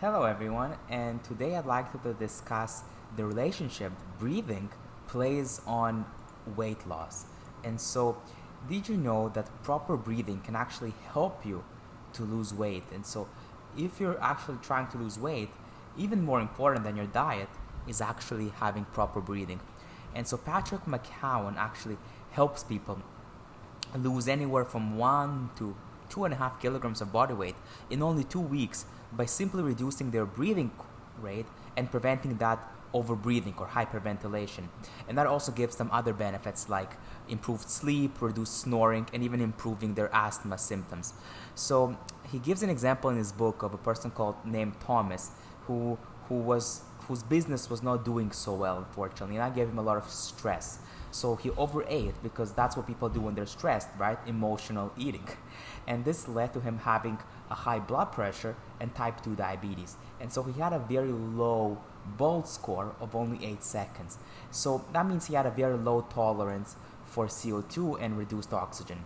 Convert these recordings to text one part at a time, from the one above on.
Hello everyone, and today I'd like to discuss the relationship breathing plays on weight loss. And so, did you know that proper breathing can actually help you to lose weight? And so, if you're actually trying to lose weight, even more important than your diet is actually having proper breathing. And so, Patrick Mckewen actually helps people lose anywhere from 1 to 2.5 kilograms of body weight in only 2 weeks by simply reducing their breathing rate and preventing that overbreathing or hyperventilation. And that also gives them other benefits like improved sleep, reduced snoring, and even improving their asthma symptoms. So he gives an example in his book of a person named Thomas whose business was not doing so well, unfortunately, and that gave him a lot of stress. So he overate because that's what people do when they're stressed, right? Emotional eating. And this led to him having a high blood pressure and type 2 diabetes. And so he had a very low BOLT score of only 8 seconds. So that means he had a very low tolerance for CO2 and reduced oxygen.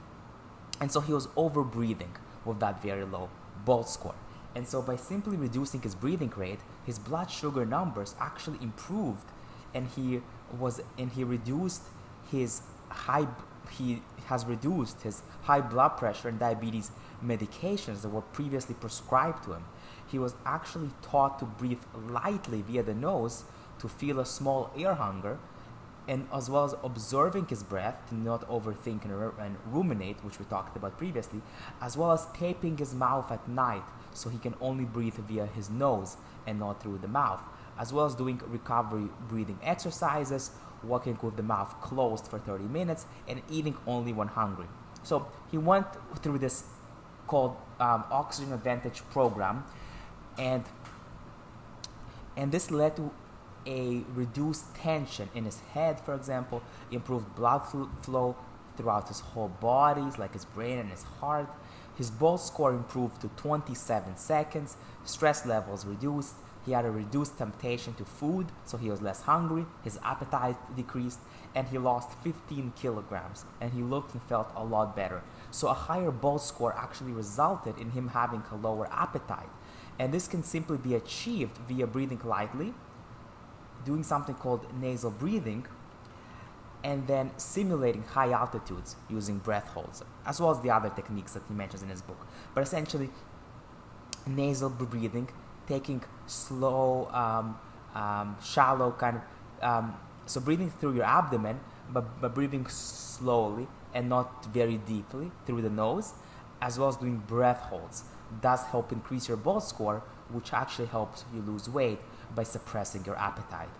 And so he was overbreathing with that very low BOLT score. And so by simply reducing his breathing rate, his blood sugar numbers actually improved, and he reduced his he has reduced his high blood pressure and diabetes medications that were previously prescribed to him. He was actually taught to breathe lightly via the nose to feel a small air hunger, and as well as observing his breath to not overthink and ruminate, which we talked about previously, as well as taping his mouth at night so he can only breathe via his nose and not through the mouth, as well as doing recovery breathing exercises, walking with the mouth closed for 30 minutes, and eating only when hungry. So he went through this called Oxygen Advantage program, and this led to a reduced tension in his head, for example, improved blood flow throughout his whole body, like his brain and his heart. His BOLT score improved to 27 seconds, stress levels reduced, he had a reduced temptation to food, so he was less hungry, his appetite decreased, and he lost 15 kilograms, and he looked and felt a lot better. So a higher BOLT score actually resulted in him having a lower appetite. And this can simply be achieved via breathing lightly, doing something called nasal breathing, and then simulating high altitudes using breath holds, as well as the other techniques that he mentions in his book. But essentially, nasal breathing, taking slow, shallow kind of, so breathing through your abdomen, but breathing slowly and not very deeply through the nose, as well as doing breath holds, does help increase your BOLT score, which actually helps you lose weight by suppressing your appetite.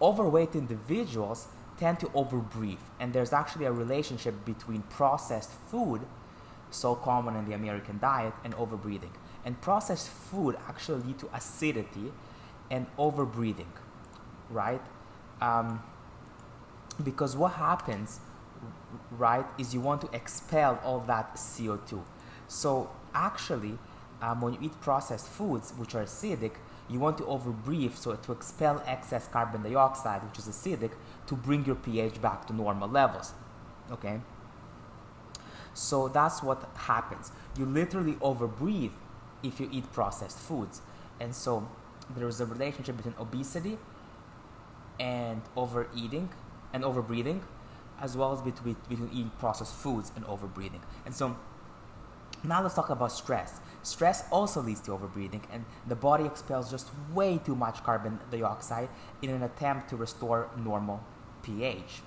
Overweight individuals tend to overbreathe, and there's actually a relationship between processed food, so common in the American diet, and overbreathing. And processed food actually lead to acidity and overbreathing, right? Because what happens, right, is you want to expel all that CO2. So actually, when you eat processed foods, which are acidic, you want to overbreathe, so to expel excess carbon dioxide, which is acidic, to bring your pH back to normal levels, okay? So that's what happens. You literally overbreathe if you eat processed foods. And so there is a relationship between obesity and overeating and overbreathing, as well as between eating processed foods and overbreathing. And so now let's talk about stress. Stress also leads to overbreathing, and the body expels just way too much carbon dioxide in an attempt to restore normal pH.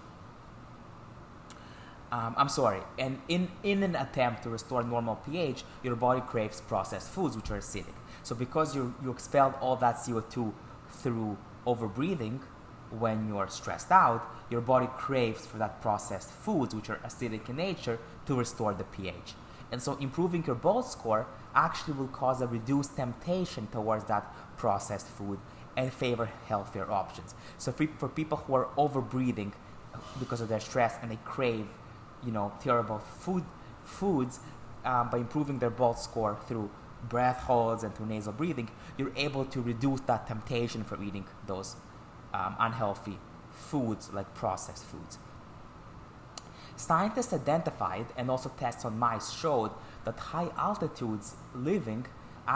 And in an attempt to restore normal pH, your body craves processed foods, which are acidic. So because you expelled all that CO2 through overbreathing when you're stressed out, your body craves for that processed foods, which are acidic in nature, to restore the pH. And so improving your BOLT score actually will cause a reduced temptation towards that processed food and favor healthier options. So for people who are overbreathing because of their stress and they crave, terrible foods, by improving their BOLT score through breath holds and through nasal breathing, you're able to reduce that temptation for eating those unhealthy foods like processed foods. Scientists identified and also tests on mice showed that high altitudes living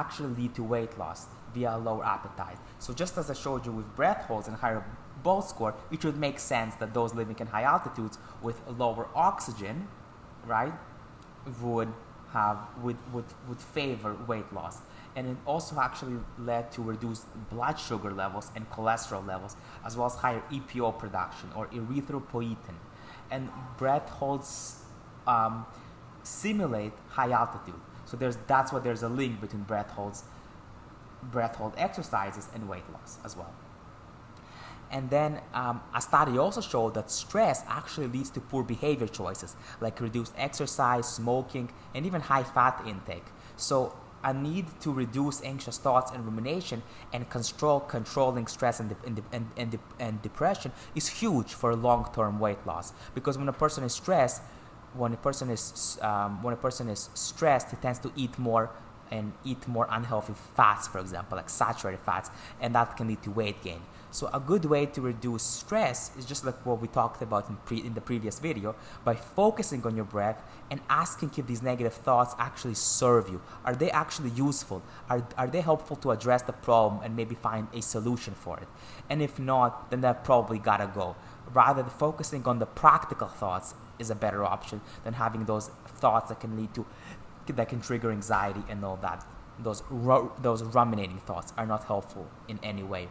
actually lead to weight loss via a lower appetite. So just as I showed you with breath holds and higher BOLT score, it would make sense that those living in high altitudes with lower oxygen, right, would favor weight loss. And it also actually led to reduced blood sugar levels and cholesterol levels, as well as higher EPO production or erythropoietin. And breath holds simulate high altitude. So that's why there's a link between breath hold exercises and weight loss as well. And then a study also showed that stress actually leads to poor behavior choices, like reduced exercise, smoking, and even high fat intake. So a need to reduce anxious thoughts and rumination and controlling stress and depression is huge for long-term weight loss. Because when a person is stressed, when a person is stressed, he tends to eat more unhealthy fats, for example, like saturated fats, and that can lead to weight gain. So a good way to reduce stress is just like what we talked about in the previous video, by focusing on your breath and asking if these negative thoughts actually serve you. Are they actually useful? Are they helpful to address the problem and maybe find a solution for it? And if not, then that probably gotta go. Rather than focusing on the practical thoughts is a better option than having those thoughts that can trigger anxiety and all that. Those ruminating thoughts are not helpful in any way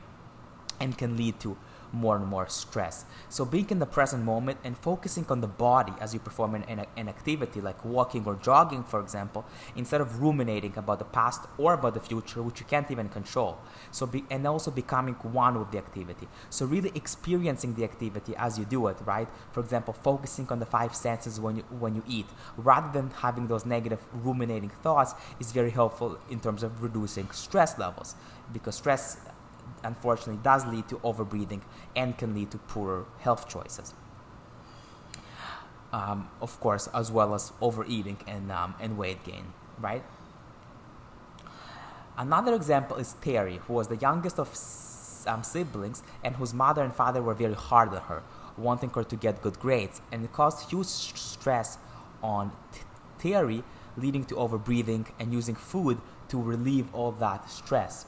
and can lead to more and more stress. So being in the present moment and focusing on the body as you perform an activity like walking or jogging, for example, instead of ruminating about the past or about the future, which you can't even control. And also becoming one with the activity. So really experiencing the activity as you do it, right? For example, focusing on the 5 senses when you eat, rather than having those negative ruminating thoughts, is very helpful in terms of reducing stress levels, because stress unfortunately does lead to overbreathing and can lead to poorer health choices. Of course, as well as overeating and weight gain, right? Another example is Terry, who was the youngest of siblings and whose mother and father were very hard on her, wanting her to get good grades, and it caused huge stress on Terry, leading to overbreathing and using food to relieve all that stress.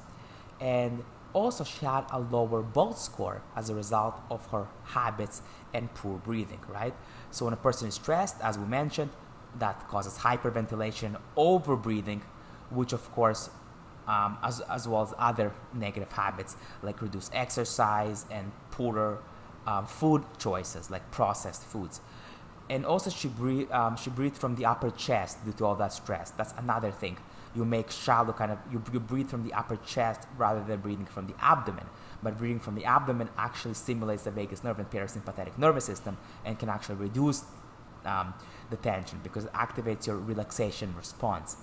And also, she had a lower BOLT score as a result of her habits and poor breathing, right? So when a person is stressed, as we mentioned, that causes hyperventilation, overbreathing, which of course, as well as other negative habits like reduced exercise and poorer food choices like processed foods. And also she breathed from the upper chest due to all that stress. That's another thing. You make shallow you breathe from the upper chest rather than breathing from the abdomen. But breathing from the abdomen actually stimulates the vagus nerve and parasympathetic nervous system and can actually reduce the tension because it activates your relaxation response.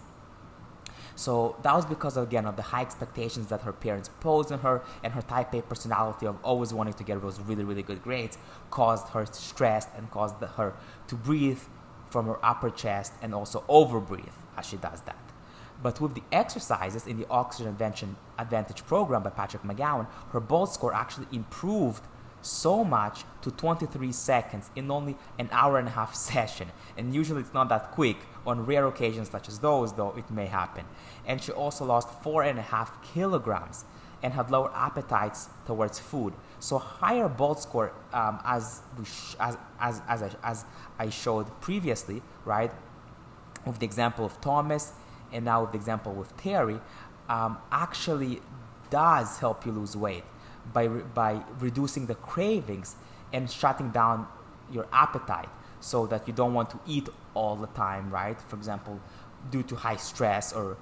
So that was because, again, of the high expectations that her parents posed on her, and her type A personality of always wanting to get those really, really good grades caused her stressed and caused her to breathe from her upper chest and also overbreathe as she does that. But with the exercises in the Oxygen Advantage program by Patrick Mckewen, her BOLT score actually improved so much to 23 seconds in only an hour and a half session. And usually it's not that quick. On rare occasions such as those, though, it may happen. And she also lost 4.5 kilograms and had lower appetites towards food. So higher BOLT score, as I showed previously, right, with the example of Thomas, and now with the example with Terry, actually does help you lose weight by reducing the cravings and shutting down your appetite so that you don't want to eat all the time, right? For example, due to high stress or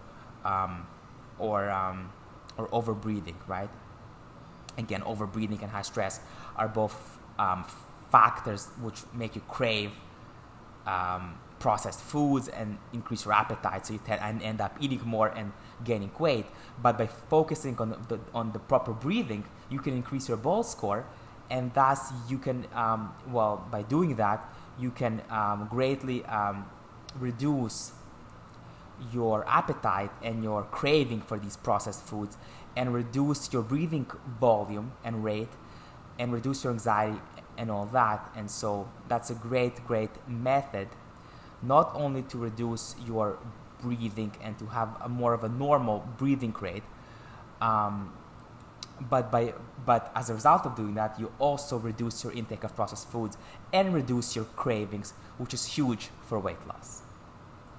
overbreathing, right? Again, overbreathing and high stress are both factors which make you crave processed foods and increase your appetite, so you end up eating more and gaining weight. But by focusing on the proper breathing, you can increase your BOLT score, and thus you can, by doing that, you can greatly reduce your appetite and your craving for these processed foods, and reduce your breathing volume and rate, and reduce your anxiety and all that. And so that's a great method, not only to reduce your breathing and to have a more of a normal breathing rate. But as a result of doing that, you also reduce your intake of processed foods and reduce your cravings, which is huge for weight loss.